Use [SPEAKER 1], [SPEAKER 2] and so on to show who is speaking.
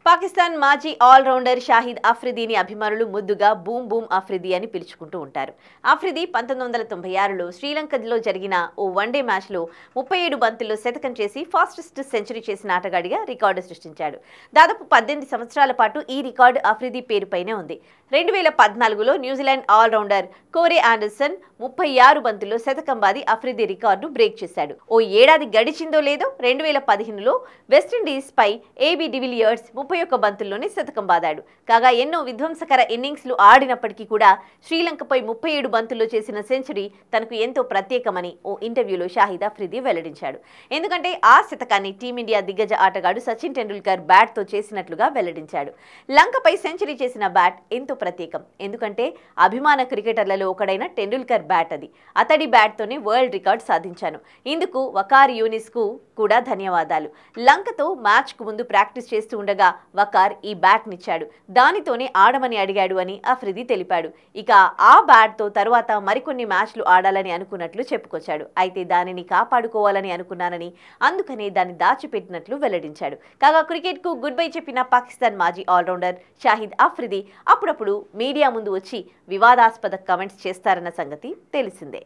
[SPEAKER 1] పాకిస్తాన్ మాజీ ఆల్రౌండర్ షాహిద్ అఫ్రిదీని అభిమానులు ముద్దుగా బూమ్ బూమ్ అఫ్రిదీ అని పిలుచుకుంటూ ఉంటారు. అఫ్రిదీ 1996లో శ్రీలంకలో జరిగిన ఓ వన్డే మ్యాచ్లో 37 బంతుల్లో శతకం చేసి ఫాస్టెస్ట్ సెంచరీ చేసిన ఆటగాడిగా రికార్డు సృష్టించాడు. దాదాపు 18 సంవత్సరాల పాటు ఈ రికార్డు అఫ్రిదీ పేరుపైనే ఉంది. 2014లో న్యూజిలాండ్ ఆల్రౌండర్ కోరే ఆండర్సన్ 36 బంతుల్లో శతకం బాది అఫ్రిదీ రికార్డు బ్రేక్ చేశాడు. ఓ ఏడాది గడిచిందో లేదో 2015లో వెస్టిండీస్ పై ఏబీ డివిలియర్స్ 31 బంతుల్లోనే శతకం బాదాడు. కాగా ఎన్నో విధ్వంసకర ఇన్నింగ్స్లు ఆడినప్పటికీ కూడా శ్రీలంకపై 37 బంతుల్లో చేసిన సెంచరీ తనకు ఎంతో ప్రత్యేకమని ఓ ఇంటర్వ్యూలో షాహిద్ అఫ్రిదీ వెల్లడించాడు. ఎందుకంటే ఆ శతకాన్ని టీమిండియా దిగ్గజ ఆటగాడు సచిన్ టెండూల్కర్ బ్యాట్తో చేసినట్లుగా వెల్లడించాడు. లంకపై సెంచరీ చేసిన బ్యాట్ ఎంతో ప్రత్యేకం. ఎందుకంటే అభిమాన క్రికెటర్లలో ఒకడైన టెండూల్కర్ బ్యాట్ అది. అతడి బ్యాట్తోనే వరల్డ్ రికార్డ్ సాధించాను. ఇందుకు వకార్ యూనిస్కు కూడా ధన్యవాదాలు. లంకతో మ్యాచ్కు ముందు ప్రాక్టీస్ చేస్తూ ఉండగా వకార్ ఈ బ్యాట్నిచ్చాడు. దానితోనే ఆడమని అడిగాడు అని అఫ్రిదీ తెలిపాడు. ఇక ఆ బ్యాట్తో తరువాత మరికొన్ని మ్యాచ్లు ఆడాలని అనుకున్నట్లు చెప్పుకొచ్చాడు. అయితే దానిని కాపాడుకోవాలని అనుకున్నానని, అందుకనే దాన్ని దాచిపెట్టినట్లు వెల్లడించాడు. కాగా క్రికెట్కు గుడ్ బై చెప్పిన పాకిస్తాన్ మాజీ ఆల్రౌండర్ షాహిద్ అఫ్రిదీ అప్పుడప్పుడు మీడియా ముందు వచ్చి వివాదాస్పద కామెంట్స్ చేస్తారన్న సంగతి తెలిసిందే.